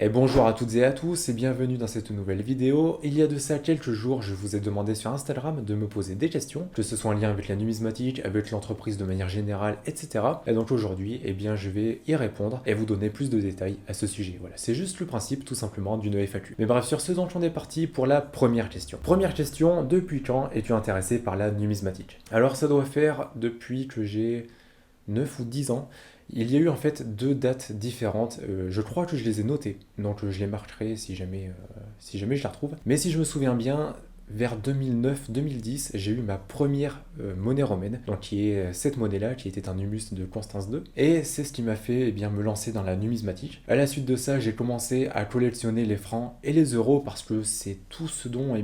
Et bonjour à toutes et à tous et bienvenue dans cette nouvelle vidéo. Il y a de ça quelques jours, je vous ai demandé sur Instagram de me poser des questions, que ce soit en lien avec la numismatique, avec l'entreprise de manière générale, etc. Et donc aujourd'hui, je vais y répondre et vous donner plus de détails à ce sujet. Voilà, c'est juste le principe tout simplement d'une FAQ. Mais bref, sur ce, donc on est parti pour la première question. Première question, depuis quand es-tu intéressé par la numismatique? Alors ça doit faire depuis que j'ai 9 ou 10 ans. Il y a eu en fait deux dates différentes. Je crois que je les ai notées, donc je les marquerai si jamais je la retrouve. Mais si je me souviens bien, vers 2009-2010, j'ai eu ma première monnaie romaine, donc qui est cette monnaie-là, qui était un humus de Constance II. Et c'est ce qui m'a fait me lancer dans la numismatique. À la suite de ça, j'ai commencé à collectionner les francs et les euros parce que c'est tout ce dont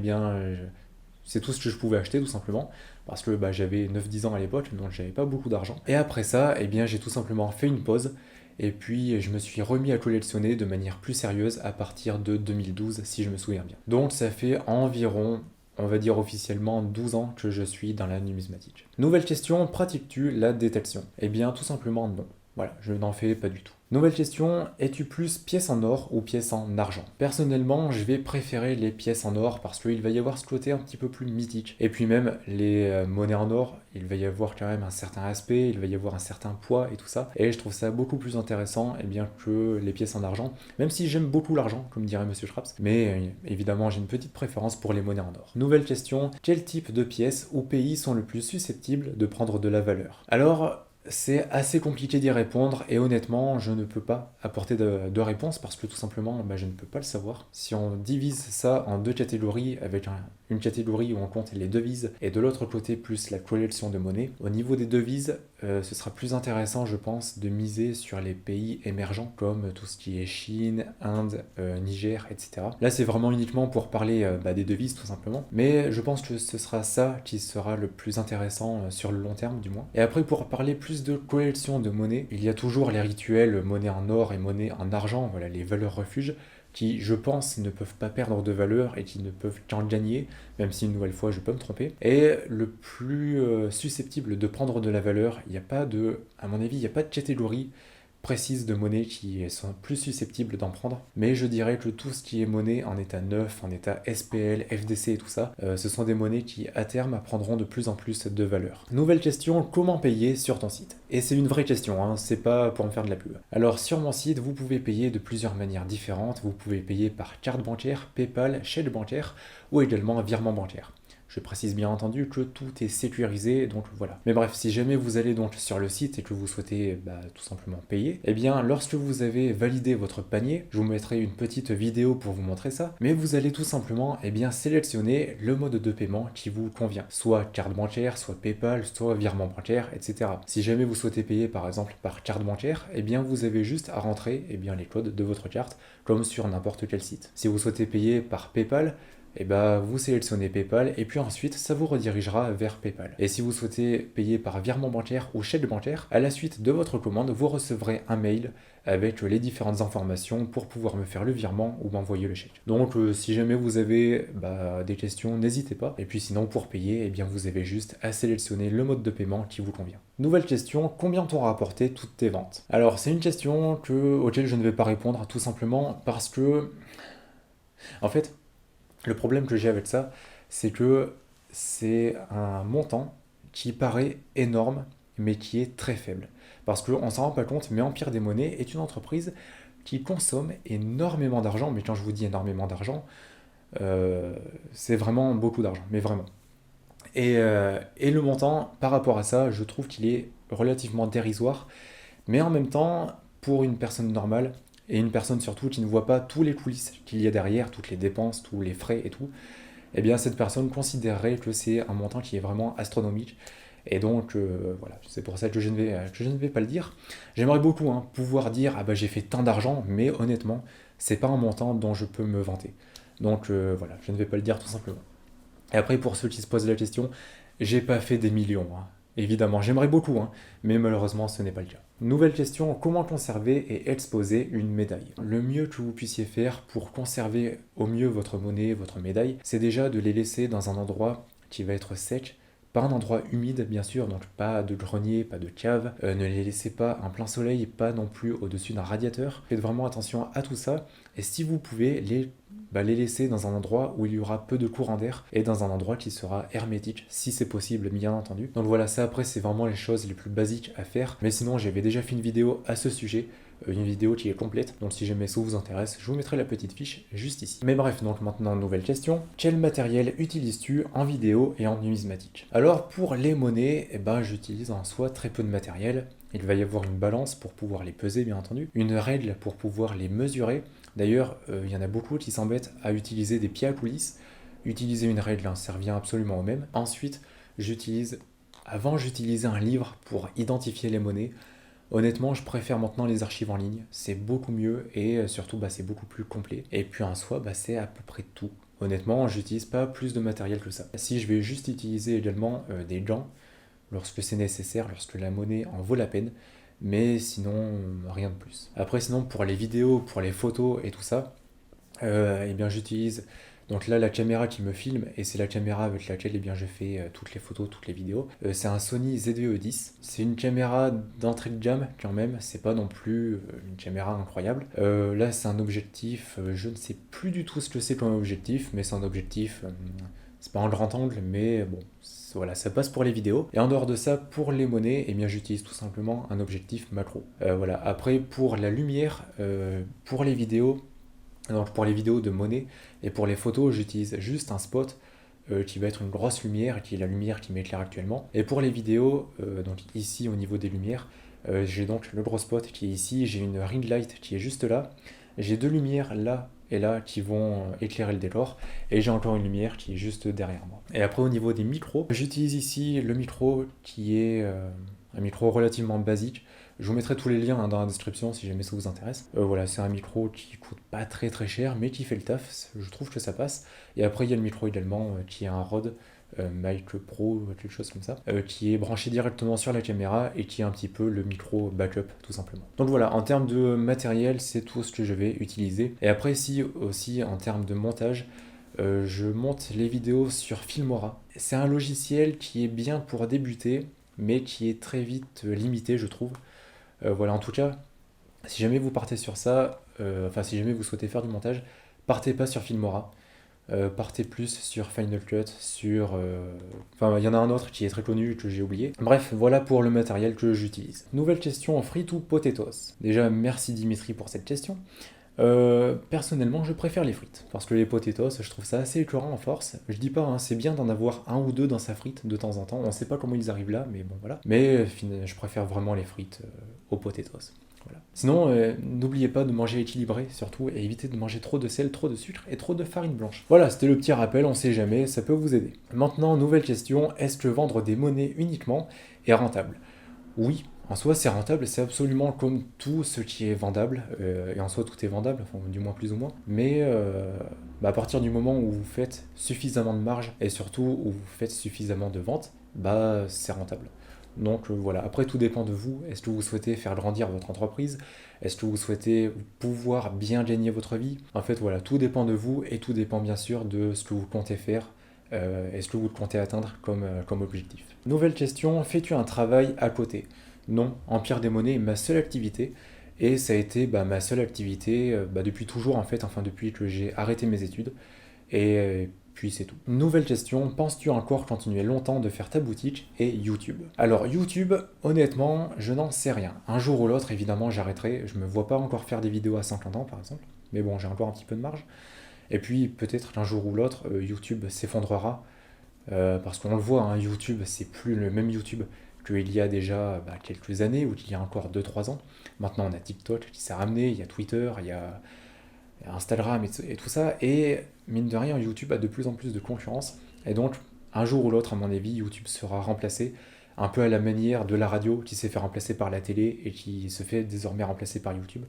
c'est tout ce que je pouvais acheter tout simplement, parce que j'avais 9-10 ans à l'époque, donc j'avais pas beaucoup d'argent. Et après ça, j'ai tout simplement fait une pause, et puis je me suis remis à collectionner de manière plus sérieuse à partir de 2012, si je me souviens bien. Donc ça fait environ, on va dire officiellement, 12 ans que je suis dans la numismatique. Nouvelle question, pratiques-tu la détection? Eh bien tout simplement non. Voilà, je n'en fais pas du tout. Nouvelle question, es-tu plus pièce en or ou pièce en argent? Personnellement, je vais préférer les pièces en or parce qu'il va y avoir ce côté un petit peu plus mythique. Et puis même, les monnaies en or, il va y avoir quand même un certain aspect, il va y avoir un certain poids et tout ça. Et je trouve ça beaucoup plus intéressant que les pièces en argent, même si j'aime beaucoup l'argent, comme dirait Monsieur Schraps. Mais évidemment, j'ai une petite préférence pour les monnaies en or. Nouvelle question, quel type de pièces ou pays sont le plus susceptibles de prendre de la valeur? Alors, c'est assez compliqué d'y répondre et honnêtement, je ne peux pas apporter de réponse parce que tout simplement, je ne peux pas le savoir. Si on divise ça en deux catégories, avec une catégorie où on compte les devises et de l'autre côté plus la collection de monnaie, au niveau des devises, ce sera plus intéressant, je pense, de miser sur les pays émergents comme tout ce qui est Chine, Inde, Niger, etc. Là, c'est vraiment uniquement pour parler des devises tout simplement, mais je pense que ce sera ça qui sera le plus intéressant sur le long terme du moins. Et après, pour parler plus de collection de monnaie, il y a toujours les rituels monnaie en or et monnaie en argent, voilà les valeurs refuges, qui, je pense, ne peuvent pas perdre de valeur et qui ne peuvent qu'en gagner, même si une nouvelle fois je peux me tromper. Et le plus susceptible de prendre de la valeur, il n'y a pas de, à mon avis, il n'y a pas de catégorie précises de monnaie qui sont plus susceptibles d'en prendre. Mais je dirais que tout ce qui est monnaie en état neuf, en état SPL, FDC et tout ça, ce sont des monnaies qui à terme prendront de plus en plus de valeur. Nouvelle question, comment payer sur ton site? Et c'est une vraie question, hein, c'est pas pour me faire de la pub. Alors sur mon site, vous pouvez payer de plusieurs manières différentes. Vous pouvez payer par carte bancaire, PayPal, chèque bancaire ou également virement bancaire. Je précise bien entendu que tout est sécurisé, donc voilà. Mais bref, si jamais vous allez donc sur le site et que vous souhaitez tout simplement payer, eh bien lorsque vous avez validé votre panier, je vous mettrai une petite vidéo pour vous montrer ça, mais vous allez tout simplement sélectionner le mode de paiement qui vous convient. Soit carte bancaire, soit PayPal, soit virement bancaire, etc. Si jamais vous souhaitez payer par exemple par carte bancaire, eh bien vous avez juste à rentrer les codes de votre carte, comme sur n'importe quel site. Si vous souhaitez payer par PayPal, vous sélectionnez PayPal et puis ensuite ça vous redirigera vers PayPal. Et si vous souhaitez payer par virement bancaire ou chèque bancaire, à la suite de votre commande, vous recevrez un mail avec les différentes informations pour pouvoir me faire le virement ou m'envoyer le chèque. Donc si jamais vous avez des questions, n'hésitez pas. Et puis sinon pour payer, vous avez juste à sélectionner le mode de paiement qui vous convient. Nouvelle question, combien t'ont rapporté toutes tes ventes? Alors c'est une question auquel je ne vais pas répondre tout simplement parce que en fait le problème que j'ai avec ça, c'est que c'est un montant qui paraît énorme, mais qui est très faible. Parce qu'on ne s'en rend pas compte, mais Empire des Monnaies est une entreprise qui consomme énormément d'argent. Mais quand je vous dis énormément d'argent, c'est vraiment beaucoup d'argent, mais vraiment. Et le montant, par rapport à ça, je trouve qu'il est relativement dérisoire. Mais en même temps, pour une personne normale, et une personne surtout qui ne voit pas tous les coulisses qu'il y a derrière, toutes les dépenses, tous les frais et tout, eh bien cette personne considérerait que c'est un montant qui est vraiment astronomique. Et donc voilà, c'est pour ça que je ne vais pas le dire. J'aimerais beaucoup pouvoir dire j'ai fait tant d'argent, mais honnêtement, c'est pas un montant dont je peux me vanter. Donc voilà, je ne vais pas le dire tout simplement. Et après, pour ceux qui se posent la question, j'ai pas fait des millions. Évidemment, j'aimerais beaucoup, mais malheureusement, ce n'est pas le cas. Nouvelle question, comment conserver et exposer une médaille? Le mieux que vous puissiez faire pour conserver au mieux votre monnaie, votre médaille, c'est déjà de les laisser dans un endroit qui va être sec, pas un endroit humide bien sûr, donc pas de grenier, pas de cave, ne les laissez pas en plein soleil, pas non plus au-dessus d'un radiateur. Faites vraiment attention à tout ça, et si vous pouvez, les laisser dans un endroit où il y aura peu de courant d'air et dans un endroit qui sera hermétique, si c'est possible, bien entendu. Donc voilà, ça après c'est vraiment les choses les plus basiques à faire, mais sinon j'avais déjà fait une vidéo à ce sujet, une vidéo qui est complète, donc si jamais ça vous intéresse, je vous mettrai la petite fiche juste ici. Mais bref, donc maintenant, nouvelle question. Quel matériel utilises-tu en vidéo et en numismatique? Alors pour les monnaies, j'utilise en soi très peu de matériel. Il va y avoir une balance pour pouvoir les peser, bien entendu, une règle pour pouvoir les mesurer. D'ailleurs, il y en a beaucoup qui s'embêtent à utiliser des pieds à coulisses. Utiliser une règle, ça revient absolument au même. Ensuite, avant j'utilisais un livre pour identifier les monnaies. Honnêtement, je préfère maintenant les archives en ligne, c'est beaucoup mieux et surtout c'est beaucoup plus complet. Et puis en soi, c'est à peu près tout. Honnêtement, j'utilise pas plus de matériel que ça. Si je vais juste utiliser également des gants lorsque c'est nécessaire, lorsque la monnaie en vaut la peine, mais sinon rien de plus. Après sinon pour les vidéos, pour les photos et tout ça, j'utilise donc là la caméra qui me filme et c'est la caméra avec laquelle je fais toutes les photos, toutes les vidéos. C'est un Sony ZV-E10. C'est une caméra d'entrée de gamme quand même, c'est pas non plus une caméra incroyable. Là c'est un objectif, je ne sais plus du tout ce que c'est comme objectif, mais c'est un objectif, c'est pas un grand angle, mais bon, voilà, ça passe pour les vidéos. Et en dehors de ça, pour les monnaies, j'utilise tout simplement un objectif macro. Voilà. Après, pour la lumière, pour les vidéos, donc pour les vidéos de monnaie et pour les photos, j'utilise juste un spot qui va être une grosse lumière, qui est la lumière qui m'éclaire actuellement. Et pour les vidéos, donc ici au niveau des lumières, j'ai donc le gros spot qui est ici, j'ai une ring light qui est juste là, j'ai deux lumières là et là qui vont éclairer le décor, et j'ai encore une lumière qui est juste derrière moi. Et après au niveau des micros, j'utilise ici le micro qui est un micro relativement basique. Je vous mettrai tous les liens dans la description si jamais ça vous intéresse. Voilà, c'est un micro qui coûte pas très très cher, mais qui fait le taf, je trouve que ça passe. Et après il y a le micro également qui est un Rode Mic Pro, quelque chose comme ça, qui est branché directement sur la caméra et qui est un petit peu le micro backup tout simplement. Donc voilà, en termes de matériel, c'est tout ce que je vais utiliser. Et après si aussi en termes de montage, je monte les vidéos sur Filmora. C'est un logiciel qui est bien pour débuter, mais qui est très vite limité, je trouve. Voilà, en tout cas, si jamais vous partez sur ça, si jamais vous souhaitez faire du montage, partez pas sur Filmora. Partez plus sur Final Cut, il y en a un autre qui est très connu que j'ai oublié. Bref, voilà pour le matériel que j'utilise. Nouvelle question en frites ou potatoes. Déjà, merci Dimitri pour cette question. Personnellement, je préfère les frites, parce que les potatoes, je trouve ça assez écœurant en force. Je dis pas, c'est bien d'en avoir un ou deux dans sa frite de temps en temps, on sait pas comment ils arrivent là, mais bon voilà. Mais je préfère vraiment les frites aux potatoes. Voilà. Sinon, n'oubliez pas de manger équilibré, surtout, et évitez de manger trop de sel, trop de sucre et trop de farine blanche. Voilà, c'était le petit rappel, on sait jamais, ça peut vous aider. Maintenant, nouvelle question, est-ce que vendre des monnaies uniquement est rentable? Oui, en soi c'est rentable, c'est absolument comme tout ce qui est vendable, et en soi tout est vendable, enfin du moins plus ou moins, mais à partir du moment où vous faites suffisamment de marge, et surtout où vous faites suffisamment de ventes, c'est rentable. Donc voilà, après tout dépend de vous. Est-ce que vous souhaitez faire grandir votre entreprise? Est-ce que vous souhaitez pouvoir bien gagner votre vie? En fait voilà, tout dépend de vous et tout dépend bien sûr de ce que vous comptez faire et ce que vous comptez atteindre comme objectif. Nouvelle question, fais-tu un travail à côté? Non, Empire des monnaies est ma seule activité et ça a été ma seule activité depuis toujours en fait, enfin depuis que j'ai arrêté mes études et puis c'est tout. Nouvelle question, penses-tu encore continuer longtemps de faire ta boutique et YouTube? Alors YouTube, honnêtement, je n'en sais rien. Un jour ou l'autre, évidemment, j'arrêterai. Je me vois pas encore faire des vidéos à 50 ans, par exemple. Mais bon, j'ai encore un petit peu de marge. Et puis peut-être qu'un jour ou l'autre, YouTube s'effondrera. Parce qu'on le voit, YouTube, c'est plus le même YouTube qu'il y a déjà quelques années ou qu'il y a encore 2-3 ans. Maintenant, on a TikTok qui s'est ramené, il y a Twitter, il y a Instagram et tout ça, et mine de rien, YouTube a de plus en plus de concurrence, et donc un jour ou l'autre, à mon avis, YouTube sera remplacé, un peu à la manière de la radio qui s'est fait remplacer par la télé et qui se fait désormais remplacer par YouTube.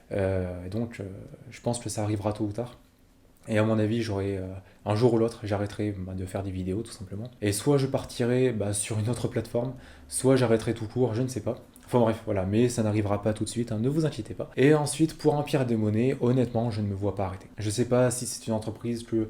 Je pense que ça arrivera tôt ou tard. Et à mon avis, un jour ou l'autre, j'arrêterai de faire des vidéos tout simplement. Et soit je partirai sur une autre plateforme, soit j'arrêterai tout court, je ne sais pas. Enfin bref, voilà, mais ça n'arrivera pas tout de suite, ne vous inquiétez pas. Et ensuite, pour Empire des monnaies, honnêtement, je ne me vois pas arrêter. Je sais pas si c'est une entreprise que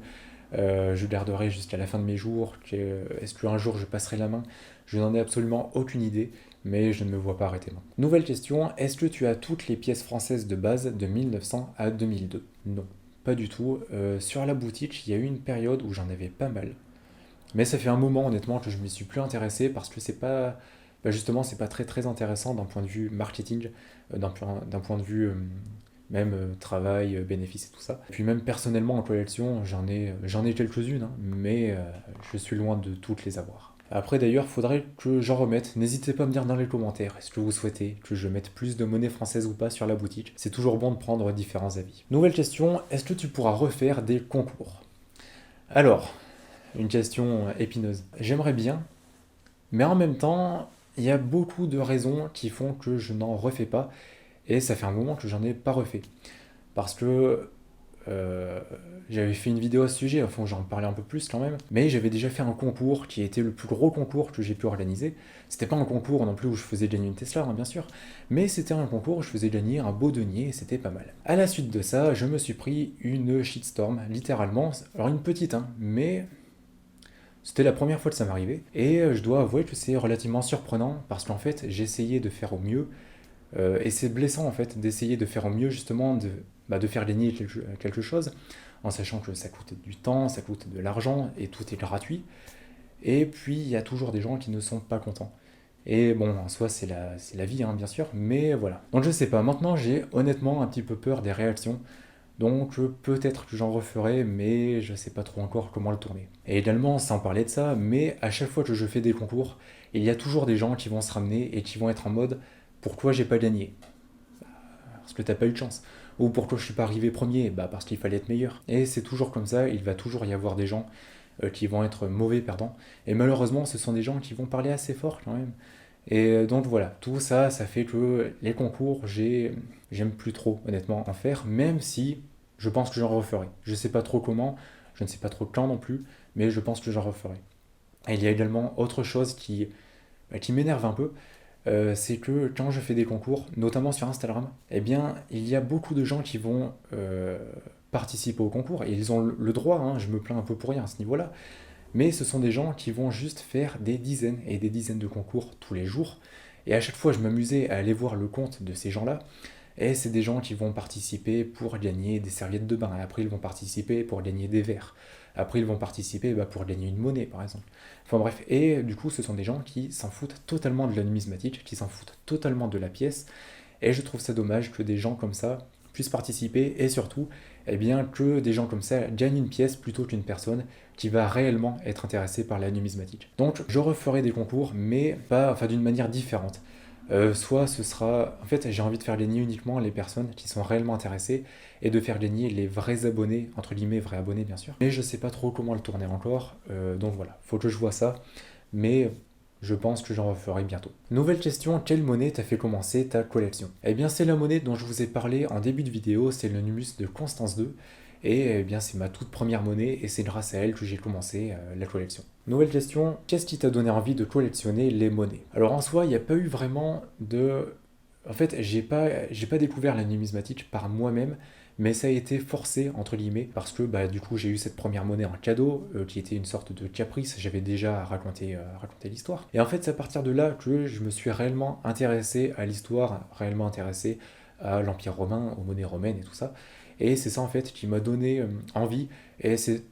Je garderai jusqu'à la fin de mes jours. Est-ce qu'un jour je passerai la main? Je n'en ai absolument aucune idée, mais je ne me vois pas arrêter maintenant. Nouvelle question, est-ce que tu as toutes les pièces françaises de base de 1900 à 2002? Non, pas du tout. Sur la boutique, il y a eu une période où j'en avais pas mal. Mais ça fait un moment honnêtement que je m'y suis plus intéressé parce que c'est pas, justement, c'est pas très très intéressant d'un point de vue marketing, d'un point de vue même travail, bénéfices et tout ça. Et puis même personnellement en collection, j'en ai quelques-unes, hein, mais je suis loin de toutes les avoir. Après d'ailleurs, faudrait que j'en remette. N'hésitez pas à me dire dans les commentaires, est-ce que vous souhaitez que je mette plus de monnaie française ou pas sur la boutique? C'est toujours bon de prendre différents avis. Nouvelle question, est-ce que tu pourras refaire des concours? Alors, une question épineuse. J'aimerais bien, mais en même temps, il y a beaucoup de raisons qui font que je n'en refais pas, et ça fait un moment que j'en ai pas refait. Parce que euh, j'avais fait une vidéo à ce sujet, enfin j'en parlais un peu plus quand même, mais j'avais déjà fait un concours qui était le plus gros concours que j'ai pu organiser. C'était pas un concours non plus où je faisais gagner une Tesla, hein, bien sûr, mais c'était un concours où je faisais gagner un beau denier et c'était pas mal. À la suite de ça, je me suis pris une shitstorm, littéralement. Alors une petite, hein, mais c'était la première fois que ça m'arrivait, et je dois avouer que c'est relativement surprenant parce qu'en fait j'ai essayé de faire au mieux, et c'est blessant en fait d'essayer de faire au mieux justement de faire gagner quelque chose, en sachant que ça coûte du temps, ça coûte de l'argent et tout est gratuit, et puis il y a toujours des gens qui ne sont pas contents. Et bon, en soi c'est la vie hein, bien sûr, mais voilà. Donc je sais pas, maintenant j'ai honnêtement un petit peu peur des réactions. Donc peut-être que j'en referai, mais je sais pas trop encore comment le tourner. Et également, sans parler de ça, mais à chaque fois que je fais des concours, il y a toujours des gens qui vont se ramener et qui vont être en mode pourquoi j'ai pas gagné? Parce que t'as pas eu de chance. Ou pourquoi je suis pas arrivé premier? Bah parce qu'il fallait être meilleur. Et c'est toujours comme ça, il va toujours y avoir des gens qui vont être mauvais perdants. Et malheureusement, ce sont des gens qui vont parler assez fort quand même. Et donc voilà, tout ça, ça fait que les concours, j'aime plus trop honnêtement en faire, même si je pense que j'en referai. Je sais pas trop comment, je ne sais pas trop quand non plus, mais je pense que j'en referai. Et il y a également autre chose qui m'énerve un peu, c'est que quand je fais des concours, notamment sur Instagram, eh bien, il y a beaucoup de gens qui vont participer au concours, et ils ont le droit, hein, je me plains un peu pour rien à ce niveau-là, mais ce sont des gens qui vont juste faire des dizaines et des dizaines de concours tous les jours. Et à chaque fois, je m'amusais à aller voir le compte de ces gens-là. Et c'est des gens qui vont participer pour gagner des serviettes de bain. Et après, ils vont participer pour gagner des verres. Après, ils vont participer pour gagner une monnaie, par exemple. Enfin bref, et du coup, ce sont des gens qui s'en foutent totalement de la numismatique, qui s'en foutent totalement de la pièce. Et je trouve ça dommage que des gens comme ça puissent participer et surtout, eh bien, que des gens comme ça gagnent une pièce plutôt qu'une personne qui va réellement être intéressée par la numismatique. Donc, je referai des concours, mais pas, enfin, d'une manière différente. Soit ce sera, en fait, j'ai envie de faire gagner uniquement les personnes qui sont réellement intéressées et de faire gagner les vrais abonnés, entre guillemets, vrais abonnés bien sûr. Mais je sais pas trop comment le tourner encore, donc voilà, faut que je vois ça. Mais je pense que j'en referai bientôt. Nouvelle question, quelle monnaie t'a fait commencer ta collection? Eh bien c'est la monnaie dont je vous ai parlé en début de vidéo, c'est le Numus de Constance 2. Et eh bien c'est ma toute première monnaie et c'est grâce à elle que j'ai commencé la collection. Nouvelle question, qu'est-ce qui t'a donné envie de collectionner les monnaies? Alors en soi, il n'y a pas eu vraiment de... En fait, j'ai pas découvert la numismatique par moi-même, mais ça a été forcé, entre guillemets, parce que du coup j'ai eu cette première monnaie en cadeau, qui était une sorte de caprice, j'avais déjà raconté l'histoire. Et en fait, c'est à partir de là que je me suis réellement intéressé à l'histoire, réellement intéressé à l'Empire romain, aux monnaies romaines et tout ça. Et c'est ça en fait qui m'a donné envie, et c'est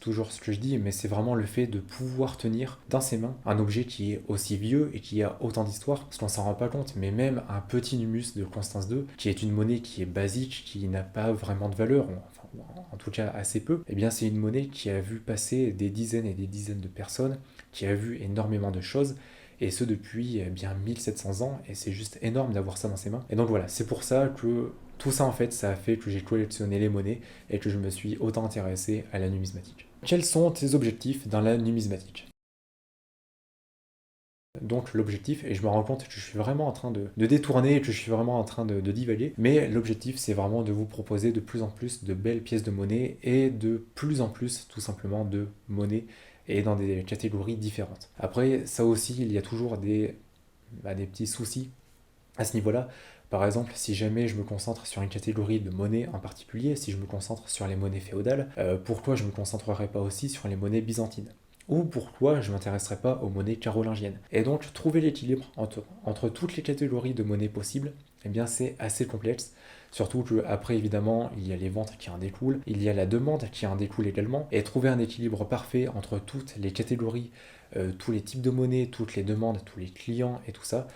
toujours ce que je dis, mais c'est vraiment le fait de pouvoir tenir dans ses mains un objet qui est aussi vieux et qui a autant d'histoire, parce qu'on s'en rend pas compte, mais même un petit Numus de Constance II, qui est une monnaie qui est basique, qui n'a pas vraiment de valeur, enfin, en tout cas assez peu, et bien c'est une monnaie qui a vu passer des dizaines et des dizaines de personnes, qui a vu énormément de choses, et ce depuis bien 1700 ans, et c'est juste énorme d'avoir ça dans ses mains. Et donc voilà, c'est pour ça que tout ça en fait, ça a fait que j'ai collectionné les monnaies et que je me suis autant intéressé à la numismatique. Quels sont tes objectifs dans la numismatique? Donc l'objectif, et je me rends compte que je suis vraiment en train de détourner, que je suis vraiment en train de divaguer, mais l'objectif c'est vraiment de vous proposer de plus en plus de belles pièces de monnaie et de plus en plus tout simplement de monnaie et dans des catégories différentes. Après ça aussi il y a toujours des petits soucis à ce niveau-là, Par exemple, si jamais je me concentre sur une catégorie de monnaie en particulier, si je me concentre sur les monnaies féodales, pourquoi je ne me concentrerai pas aussi sur les monnaies byzantines? Ou pourquoi je ne m'intéresserai pas aux monnaies carolingiennes? Et donc, trouver l'équilibre entre toutes les catégories de monnaies possibles, eh bien, c'est assez complexe. Surtout qu'après, évidemment, il y a les ventes qui en découlent, il y a la demande qui en découle également, et trouver un équilibre parfait entre toutes les catégories, tous les types de monnaies, toutes les demandes, tous les clients et tout ça,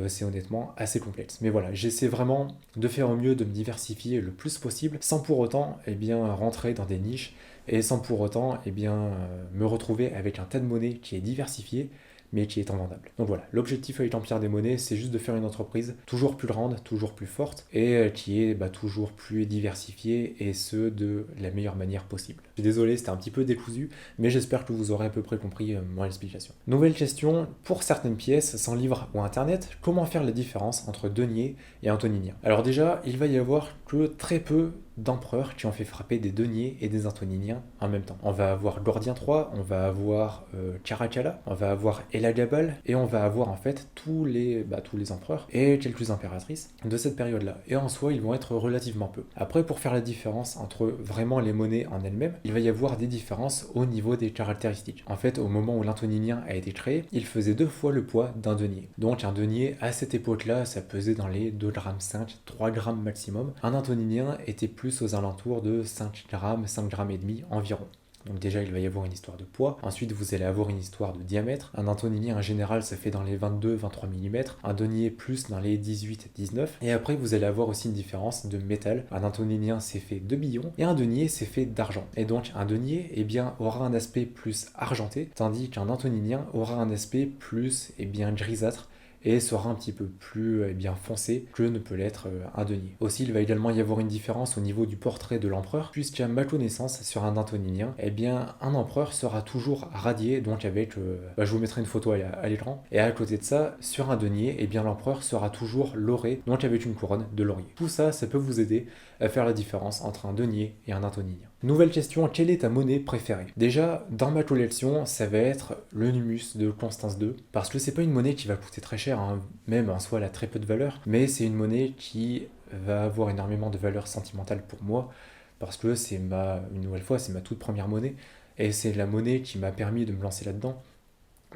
c'est honnêtement assez complexe. Mais voilà, j'essaie vraiment de faire au mieux, de me diversifier le plus possible, sans pour autant eh bien, rentrer dans des niches, et sans pour autant eh bien, me retrouver avec un tas de monnaies qui est diversifié, mais qui est invendable. Donc voilà, l'objectif avec l'Empire des monnaies, c'est juste de faire une entreprise toujours plus grande, toujours plus forte, et qui est toujours plus diversifiée, et ce, de la meilleure manière possible. Je suis désolé, c'était un petit peu décousu, mais j'espère que vous aurez à peu près compris mon explication. Nouvelle question, pour certaines pièces, sans livre ou internet, comment faire la différence entre denier et antoninien? Alors déjà, il va y avoir que très peu d'empereurs qui ont fait frapper des deniers et des antoniniens en même temps. On va avoir Gordien III, on va avoir Caracalla, on va avoir Elagabal, et on va avoir en fait tous les empereurs et quelques impératrices de cette période-là. Et en soi, ils vont être relativement peu. Après, pour faire la différence entre vraiment les monnaies en elles-mêmes, il va y avoir des différences au niveau des caractéristiques. En fait, au moment où l'antoninien a été créé, il faisait 2 fois le poids d'un denier. Donc un denier, à cette époque-là, ça pesait dans les 2,5 g, 3 g maximum. Un antoninien était plus aux alentours de 5 grammes, 5 grammes et demi environ. Donc déjà, il va y avoir une histoire de poids. Ensuite, vous allez avoir une histoire de diamètre. Un antoninien, en général, ça fait dans les 22-23 mm. Un denier, plus dans les 18-19. Et après, vous allez avoir aussi une différence de métal. Un antoninien, c'est fait de billon. Et un denier, c'est fait d'argent. Et donc, un denier, eh bien, aura un aspect plus argenté. Tandis qu'un antoninien aura un aspect plus, grisâtre, et sera un petit peu plus foncé que ne peut l'être un denier. Aussi, il va également y avoir une différence au niveau du portrait de l'empereur, puisqu'à ma connaissance, sur un antoninien, un empereur sera toujours radié, donc avec, je vous mettrai une photo à l'écran, et à côté de ça, sur un denier, l'empereur sera toujours lauré, donc avec une couronne de laurier. Tout ça, ça peut vous aider à faire la différence entre un denier et un antoninien. Nouvelle question, quelle est ta monnaie préférée? Déjà, dans ma collection, ça va être le Numus de Constance II, parce que c'est pas une monnaie qui va coûter très cher, même en soi elle a très peu de valeur, mais c'est une monnaie qui va avoir énormément de valeur sentimentale pour moi, parce que une nouvelle fois, c'est ma toute première monnaie, et c'est la monnaie qui m'a permis de me lancer là-dedans.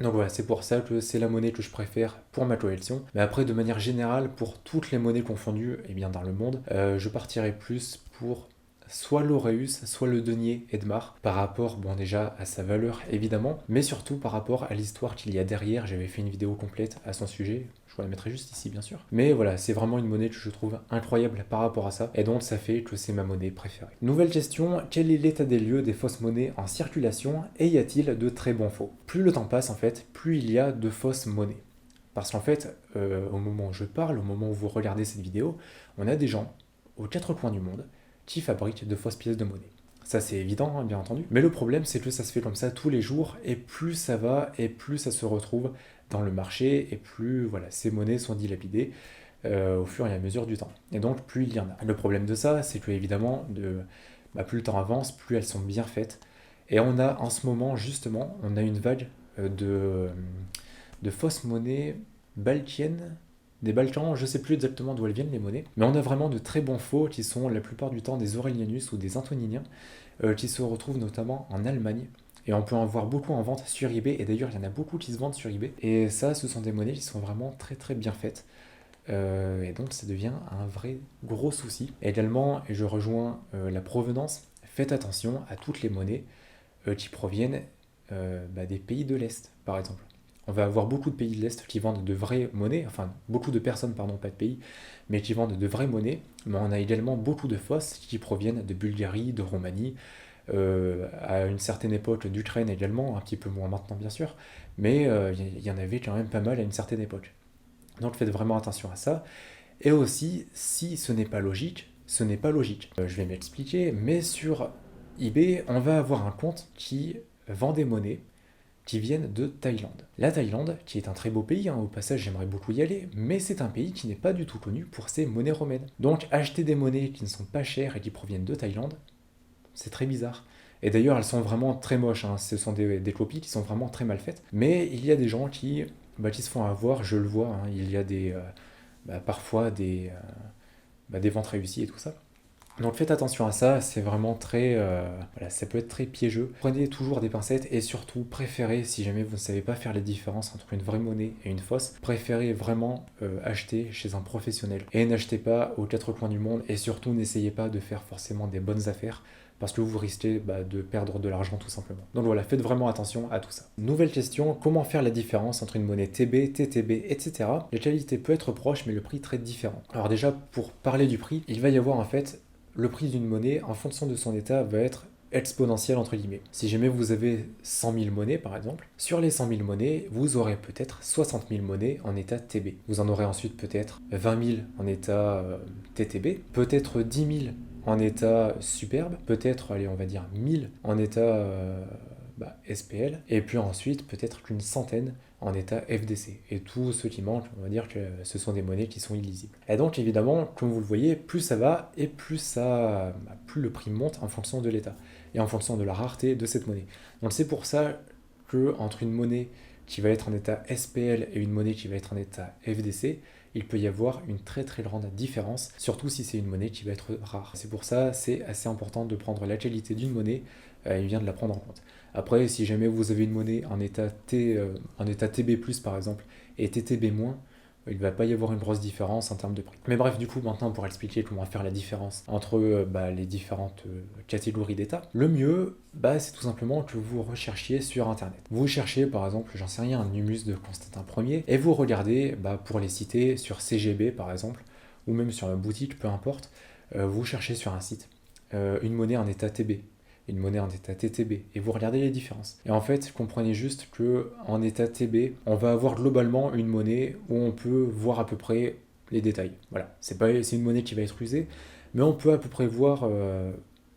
Donc voilà, c'est pour ça que c'est la monnaie que je préfère pour ma collection. Mais après, de manière générale, pour toutes les monnaies confondues, dans le monde, je partirai plus pour soit l'Auréus, soit le denier Edmar, par rapport, déjà, à sa valeur, évidemment, mais surtout par rapport à l'histoire qu'il y a derrière. J'avais fait une vidéo complète à son sujet, je vous la mettrai juste ici, bien sûr. Mais voilà, c'est vraiment une monnaie que je trouve incroyable par rapport à ça, et donc ça fait que c'est ma monnaie préférée. Nouvelle question, quel est l'état des lieux des fausses monnaies en circulation, et y a-t-il de très bons faux? Plus le temps passe, en fait, plus il y a de fausses monnaies. Parce qu'en fait, au moment où je parle, au moment où vous regardez cette vidéo, on a des gens, aux 4 coins du monde, qui fabriquent de fausses pièces de monnaie. Ça c'est évident, bien entendu. Mais le problème c'est que ça se fait comme ça tous les jours, et plus ça va, et plus ça se retrouve dans le marché, et plus ces monnaies sont dilapidées au fur et à mesure du temps. Et donc plus il y en a. Le problème de ça, c'est que évidemment, plus le temps avance, plus elles sont bien faites. Et on a en ce moment, justement, on a une vague de fausses monnaies baltiennes, des Balkans, je sais plus exactement d'où elles viennent les monnaies, mais on a vraiment de très bons faux qui sont la plupart du temps des Aurelianus ou des Antoniniens, qui se retrouvent notamment en Allemagne. Et on peut en voir beaucoup en vente sur eBay, et d'ailleurs il y en a beaucoup qui se vendent sur eBay. Et ça, ce sont des monnaies qui sont vraiment très très bien faites. Et donc ça devient un vrai gros souci. Et également, et je rejoins la provenance, faites attention à toutes les monnaies qui proviennent des pays de l'Est, par exemple. On va avoir beaucoup de pays de l'Est qui vendent de vraies monnaies, enfin beaucoup de personnes, pardon, pas de pays, mais qui vendent de vraies monnaies, mais on a également beaucoup de fausses qui proviennent de Bulgarie, de Roumanie, à une certaine époque d'Ukraine également, un petit peu moins maintenant bien sûr, mais il y en avait quand même pas mal à une certaine époque. Donc faites vraiment attention à ça. Et aussi, si ce n'est pas logique, ce n'est pas logique. Je vais m'expliquer, mais sur eBay, on va avoir un compte qui vend des monnaies qui viennent de Thaïlande. La Thaïlande, qui est un très beau pays, au passage j'aimerais beaucoup y aller, mais c'est un pays qui n'est pas du tout connu pour ses monnaies romaines. Donc acheter des monnaies qui ne sont pas chères et qui proviennent de Thaïlande, c'est très bizarre. Et d'ailleurs elles sont vraiment très moches, ce sont des copies qui sont vraiment très mal faites, mais il y a des gens qui se font avoir, je le vois, il y a des parfois des ventes réussies et tout ça. Donc faites attention à ça, c'est vraiment très, voilà, ça peut être très piégeux. Prenez toujours des pincettes et surtout préférez, si jamais vous ne savez pas faire la différence entre une vraie monnaie et une fausse, préférez vraiment acheter chez un professionnel. Et n'achetez pas aux quatre coins du monde et surtout n'essayez pas de faire forcément des bonnes affaires parce que vous risquez de perdre de l'argent tout simplement. Donc voilà, faites vraiment attention à tout ça. Nouvelle question, comment faire la différence entre une monnaie TB, TTB, etc. La qualité peut être proche mais le prix très différent. Alors déjà, pour parler du prix, il va y avoir en fait le prix d'une monnaie, en fonction de son état, va être exponentiel entre guillemets. Si jamais vous avez 100 000 monnaies par exemple, sur les 100 000 monnaies, vous aurez peut-être 60 000 monnaies en état TB. Vous en aurez ensuite peut-être 20 000 en état TTB, peut-être 10 000 en état superbe, peut-être, allez, on va dire 1000 en état SPL, et puis ensuite peut-être qu'une centaine en état FDC. Et tout ce qui manque, on va dire que ce sont des monnaies qui sont illisibles. Et donc évidemment, comme vous le voyez, plus ça va et plus le prix monte en fonction de l'état et en fonction de la rareté de cette monnaie. Donc c'est pour ça que entre une monnaie qui va être en état SPL et une monnaie qui va être en état FDC, il peut y avoir une très très grande différence, surtout si c'est une monnaie qui va être rare. C'est pour ça c'est assez important de prendre la qualité d'une monnaie et bien de la prendre en compte. Après, si jamais vous avez une monnaie en état TB+, par exemple, et TTB-, il ne va pas y avoir une grosse différence en termes de prix. Mais bref, du coup, maintenant, pour expliquer comment faire la différence entre les différentes catégories d'état, le mieux, c'est tout simplement que vous recherchiez sur Internet. Vous cherchez, par exemple, j'en sais rien, un humus de Constantin Ier, et vous regardez, pour les citer, sur CGB, par exemple, ou même sur la boutique, peu importe, vous cherchez sur un site une monnaie en état TB, une monnaie en état TTB, et vous regardez les différences. Et en fait, comprenez juste que en état TB, on va avoir globalement une monnaie où on peut voir à peu près les détails. Voilà, c'est une monnaie qui va être usée, mais on peut à peu près voir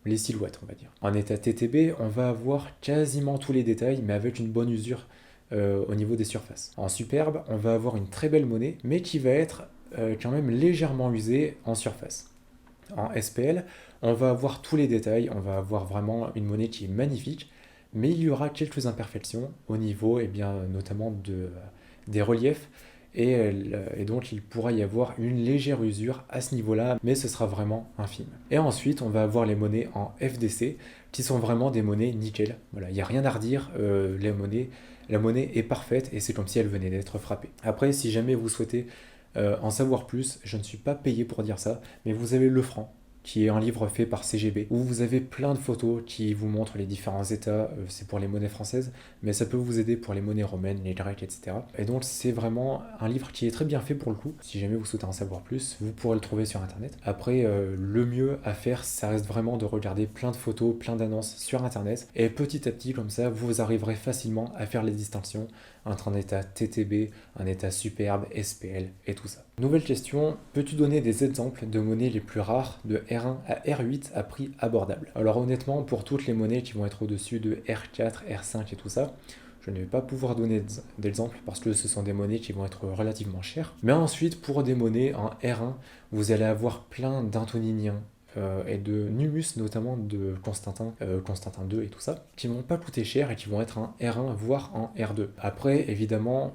les silhouettes, on va dire. En état TTB, on va avoir quasiment tous les détails, mais avec une bonne usure au niveau des surfaces. En superbe, on va avoir une très belle monnaie, mais qui va être quand même légèrement usée en surface. En SPL, on va avoir tous les détails, on va avoir vraiment une monnaie qui est magnifique, mais il y aura quelques imperfections au niveau, notamment des reliefs, et donc il pourra y avoir une légère usure à ce niveau-là, mais ce sera vraiment infime. Et ensuite, on va avoir les monnaies en FDC, qui sont vraiment des monnaies nickel. Voilà, il n'y a rien à redire, la monnaie est parfaite, et c'est comme si elle venait d'être frappée. Après, si jamais vous souhaitez en savoir plus, je ne suis pas payé pour dire ça, mais vous avez le franc, qui est un livre fait par CGB, où vous avez plein de photos qui vous montrent les différents états, c'est pour les monnaies françaises, mais ça peut vous aider pour les monnaies romaines, les grecques, etc. Et donc c'est vraiment un livre qui est très bien fait pour le coup. Si jamais vous souhaitez en savoir plus, vous pourrez le trouver sur Internet. Après, le mieux à faire, ça reste vraiment de regarder plein de photos, plein d'annonces sur Internet, et petit à petit, comme ça, vous arriverez facilement à faire les distinctions entre un état TTB, un état superbe, SPL et tout ça. Nouvelle question, peux-tu donner des exemples de monnaies les plus rares de R1 à R8 à prix abordable? Alors honnêtement, pour toutes les monnaies qui vont être au-dessus de R4, R5 et tout ça, je ne vais pas pouvoir donner d'exemples parce que ce sont des monnaies qui vont être relativement chères. Mais ensuite, pour des monnaies en R1, vous allez avoir plein d'antoniniens, et de Numus, notamment de Constantin II et tout ça, qui vont pas coûter cher et qui vont être en R1 voire en R2. Après, évidemment,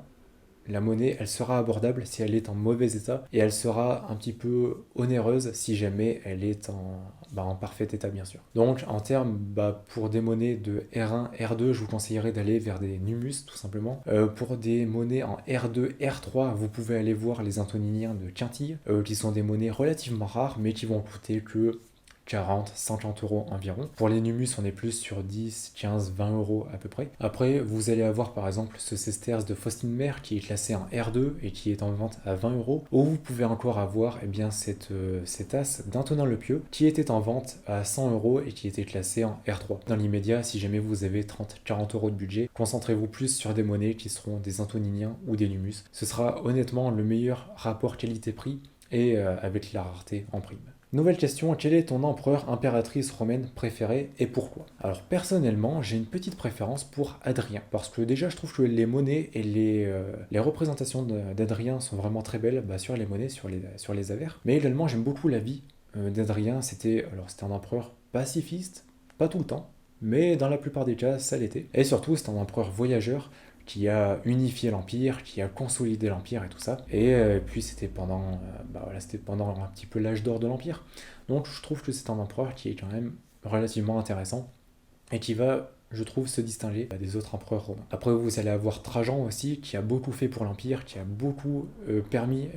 la monnaie, elle sera abordable si elle est en mauvais état et elle sera un petit peu onéreuse si jamais elle est en parfait état, bien sûr. Donc, en termes, pour des monnaies de R1, R2, je vous conseillerais d'aller vers des Numus, tout simplement. Pour des monnaies en R2, R3, vous pouvez aller voir les antoniniens de Quintille, qui sont des monnaies relativement rares, mais qui vont coûter que 40, 50 euros environ. Pour les Numus, on est plus sur 10, 15, 20 euros à peu près. Après, vous allez avoir par exemple ce sesterce de Faustinmer qui est classé en R2 et qui est en vente à 20 euros. Ou vous pouvez encore avoir cette as d'Antonin Le Pieux qui était en vente à 100 euros et qui était classé en R3. Dans l'immédiat, si jamais vous avez 30, 40 euros de budget, concentrez-vous plus sur des monnaies qui seront des antoniniens ou des Numus. Ce sera honnêtement le meilleur rapport qualité-prix et avec la rareté en prime. Nouvelle question, quel est ton empereur impératrice romaine préféré et pourquoi? Alors personnellement, j'ai une petite préférence pour Adrien, parce que déjà je trouve que les monnaies et les représentations d'Adrien sont vraiment très belles sur les monnaies, sur les avers. Mais également j'aime beaucoup la vie d'Adrien, c'était un empereur pacifiste, pas tout le temps, mais dans la plupart des cas ça l'était. Et surtout c'est un empereur voyageur qui a unifié l'Empire, qui a consolidé l'Empire et tout ça. Et puis c'était pendant, c'était pendant un petit peu l'âge d'or de l'Empire. Donc je trouve que c'est un empereur qui est quand même relativement intéressant et qui va, je trouve, se distinguer des autres empereurs romains. Après, vous allez avoir Trajan aussi, qui a beaucoup fait pour l'Empire, qui a beaucoup permis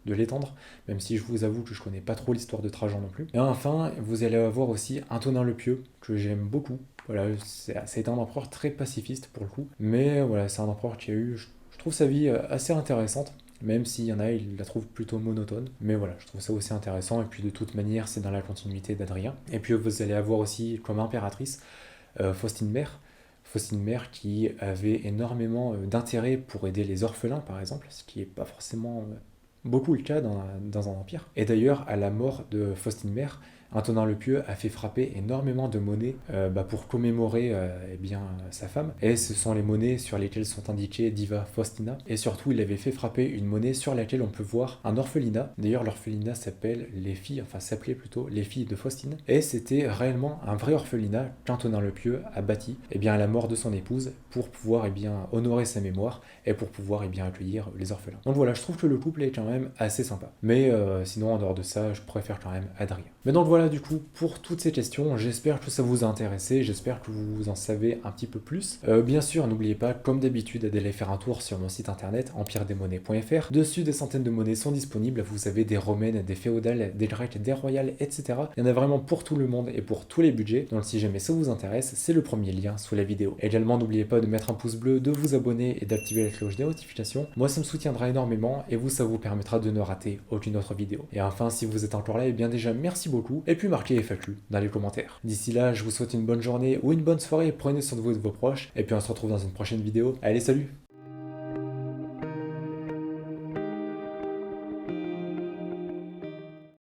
de l'étendre, même si je vous avoue que je connais pas trop l'histoire de Trajan non plus. Et enfin, vous allez avoir aussi Antonin le Pieux, que j'aime beaucoup. Voilà, c'est un empereur très pacifiste pour le coup, mais voilà, c'est un empereur qui a eu, je trouve sa vie assez intéressante. Même s'il y en a, il la trouve plutôt monotone. Mais voilà, je trouve ça aussi intéressant. Et puis de toute manière, c'est dans la continuité d'Adrien. Et puis vous allez avoir aussi comme impératrice Faustine Mère. Faustine Mère qui avait énormément d'intérêt pour aider les orphelins, par exemple, ce qui n'est pas forcément beaucoup le cas dans un empire. Et d'ailleurs, à la mort de Faustine Mère, Antonin le Pieux a fait frapper énormément de monnaies pour commémorer sa femme. Et ce sont les monnaies sur lesquelles sont indiquées Diva Faustina. Et surtout, il avait fait frapper une monnaie sur laquelle on peut voir un orphelinat. D'ailleurs, l'orphelinat s'appelait plutôt les filles de Faustine. Et c'était réellement un vrai orphelinat qu'Antonin le Pieux a bâti à la mort de son épouse pour pouvoir honorer sa mémoire et pour pouvoir accueillir les orphelins. Donc voilà, je trouve que le couple est quand même assez sympa. Mais sinon, en dehors de ça, je préfère quand même Adrien. Mais donc voilà du coup pour toutes ces questions, j'espère que ça vous a intéressé, j'espère que vous en savez un petit peu plus. Bien sûr, n'oubliez pas, comme d'habitude, d'aller faire un tour sur mon site internet empiredesmonnaies.fr. Dessus, des centaines de monnaies sont disponibles, vous avez des romaines, des féodales, des grecques, des royales, etc. Il y en a vraiment pour tout le monde et pour tous les budgets, donc si jamais ça vous intéresse, c'est le premier lien sous la vidéo. Également, n'oubliez pas de mettre un pouce bleu, de vous abonner et d'activer la cloche des notifications. Moi, ça me soutiendra énormément et vous, ça vous permettra de ne rater aucune autre vidéo. Et enfin, si vous êtes encore là, et bien déjà, merci beaucoup. Et puis marquez FAQ dans les commentaires. D'ici là, je vous souhaite une bonne journée ou une bonne soirée, prenez soin de vous et de vos proches, et puis on se retrouve dans une prochaine vidéo. Allez, salut!